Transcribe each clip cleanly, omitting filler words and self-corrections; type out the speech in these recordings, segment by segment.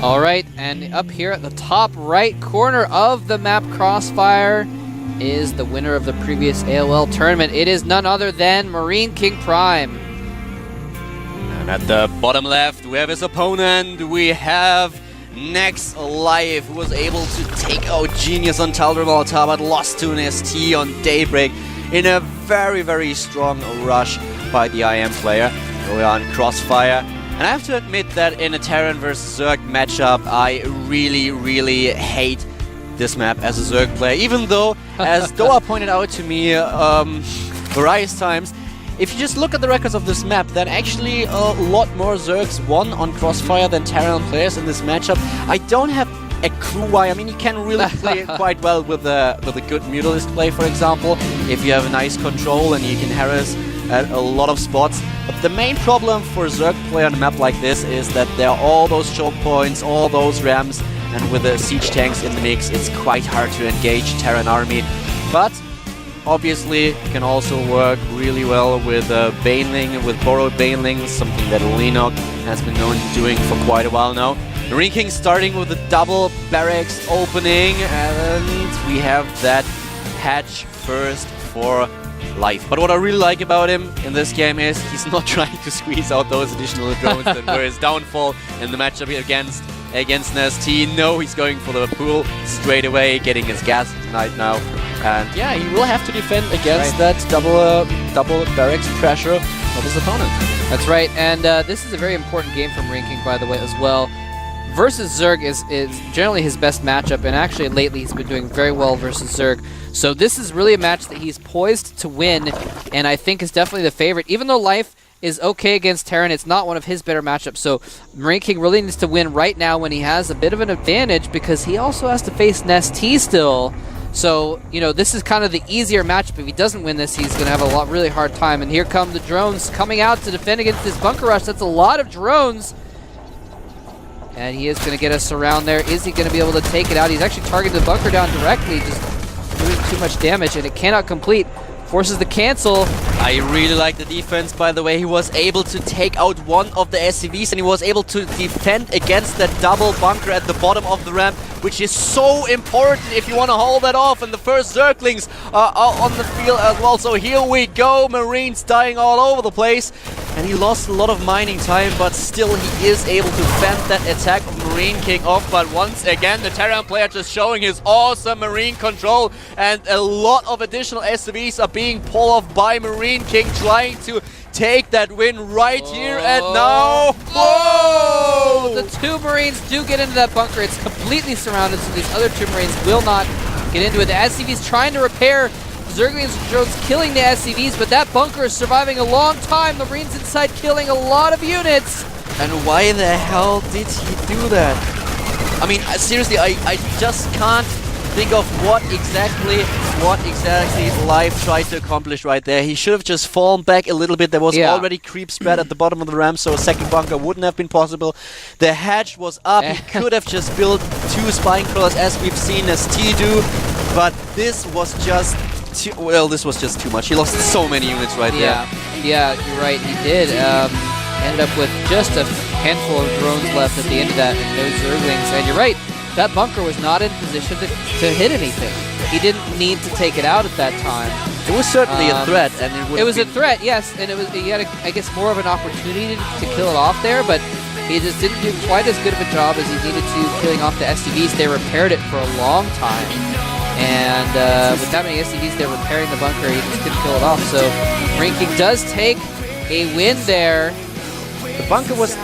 All right, and up here at the top right corner of the map Crossfire is the winner of the previous AOL tournament. It is none other than MarineKing Prime. And at the bottom left, we have his opponent. We have Next Life, who was able to take out Genius on Tal'Dorei Molotov, but lost to an ST on Daybreak in a very, very strong rush by the IM player. We are on Crossfire. And I have to admit that in a Terran versus Zerg matchup, I really, really hate this map as a Zerg player. Even though, as Doa pointed out to me various times, if you just look at the records of this map, then actually a lot more Zergs won on Crossfire than Terran players in this matchup. I don't have a clue why. I mean, you can really play it quite well with a good Mutalist play, for example, if you have a nice control and you can harass at a lot of spots. But the main problem for Zerg play on a map like this is that there are all those choke points, all those ramps, and with the siege tanks in the mix, it's quite hard to engage Terran army. But obviously, it can also work really well with Baneling, with borrowed Baneling, something that Lenok has been known to doing for quite a while now. MarineKing starting with a double barracks opening, and we have that hatch first for Life. But what I really like about him in this game is he's not trying to squeeze out those additional drones that were his downfall in the matchup against NST. No, he's going for the pool straight away, getting his gas tonight now. And yeah, he will have to defend against that double barracks pressure of his opponent. That's right, and this is a very important game for MarineKing, by the way, as well. Versus Zerg is generally his best matchup, and actually lately he's been doing very well versus Zerg. So this is really a match that he's poised to win, and I think is definitely the favorite. Even though Life is okay against Terran, it's not one of his better matchups. So MarineKing really needs to win right now when he has a bit of an advantage, because he also has to face NST still. So, you know, this is kind of the easier matchup. If he doesn't win this, he's going to have a really hard time. And here come the drones coming out to defend against this bunker rush. That's a lot of drones. And he is going to get us around there. Is he going to be able to take it out? He's actually targeting the bunker down directly, just doing too much damage, and it cannot complete. Forces the cancel. I really like the defense, by the way. He was able to take out one of the SCVs, and he was able to defend against that double bunker at the bottom of the ramp, which is so important if you want to hold that off. And the first Zerglings are on the field as well. So here we go. Marines dying all over the place. And he lost a lot of mining time, but still he is able to fend that attack of MarineKing off. But once again, the Terran player just showing his awesome marine control, and a lot of additional SCVs are being pulled off by MarineKing, trying to take that win right here and now. Whoa! The two Marines do get into that bunker. It's completely surrounded, so these other two Marines will not get into it. The SCV's trying to repair. Zerglings and drones killing the SCVs, but that bunker is surviving a long time. The Marines inside killing a lot of units. And why the hell did he do that? I mean, seriously, I just can't think of what exactly Life tried to accomplish right there. He should have just fallen back a little bit. There was already creep spread at the bottom of the ramp, so a second bunker wouldn't have been possible. The hatch was up. He could have just built two spine crawlers, as we've seen ST do, but this was just this was just too much. He lost so many units right there. Yeah, you're right. He did. Ended up with just a handful of drones left at the end of that, and no Zerglings. And you're right. That bunker was not in position to hit anything. He didn't need to take it out at that time. It was certainly a threat, and it was a threat, yes, and he had, I guess, more of an opportunity to kill it off there, but he just didn't do quite as good of a job as he needed to killing off the SCVs. They repaired it for a long time, and with that many SCVs, they're repairing the bunker. He just couldn't kill it off. So MarineKing does take a win there. The bunker was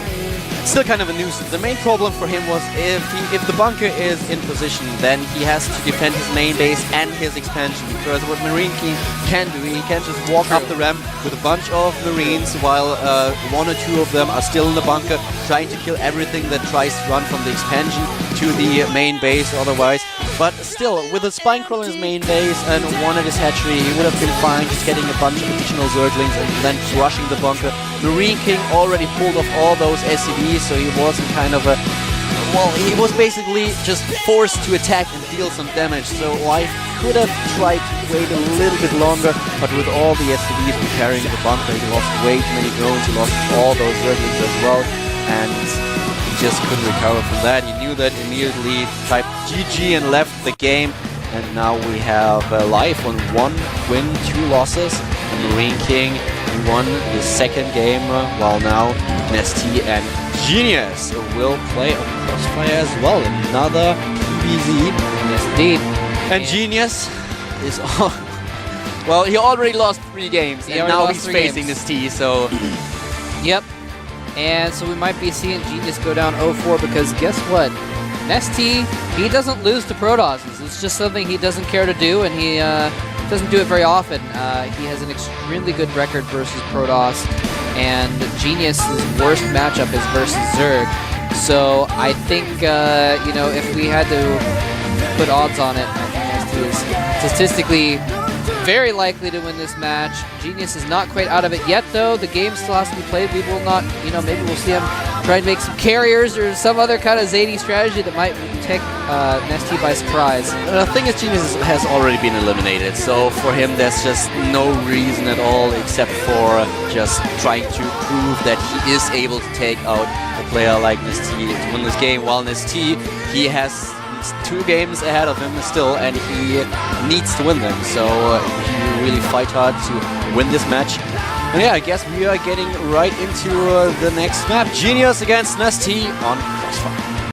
still kind of a nuisance. The main problem for him was if the bunker is in position, then he has to defend his main base and his expansion, because what MarineKing can do, he can just walk up the ramp with a bunch of Marines while one or two of them are still in the bunker, trying to kill everything that tries to run from the expansion to the main base otherwise. But still, with a spine crawler in his main base and one at his hatchery, he would have been fine just getting a bunch of additional Zerglings and then rushing the bunker. MarineKing already pulled off all those SCVs, so he wasn't kind of a... Well, he was basically just forced to attack and deal some damage, so Life could have tried to wait a little bit longer, but with all the SCVs preparing the bunker, he lost way too many drones, he lost all those Zerglings as well, and just couldn't recover from that. He knew that immediately, typed GG and left the game. And now we have Life on 1 win, 2 losses. And MarineKing won the second game, while now Nesty and Genius will play on Crossfire as well. Another PBZ. Yes, indeed. And Genius is on. Well, he already lost 3 games, and now he's facing Nesty, so. Yep. And so we might be seeing Genius go down 0-4 because guess what? Nesty, he doesn't lose to Protosses. It's just something he doesn't care to do, and he doesn't do it very often. He has an extremely good record versus Protoss, and Genius's worst matchup is versus Zerg. So I think, you know, if we had to put odds on it, I think Nesty is statistically very likely to win this match. Genius is not quite out of it yet, though. The game still has to be played. We will not, you know, maybe we'll see him try and make some carriers or some other kind of zany strategy that might take Nesty by surprise. The thing is, Genius has already been eliminated, so for him there's just no reason at all except for just trying to prove that he is able to take out a player like Nesty to win this game, while Nesty, he has 2 games ahead of him still, and he needs to win them. So he will really fight hard to win this match. And yeah, I guess we are getting right into the next map. Genius against Nesty on Crossfire.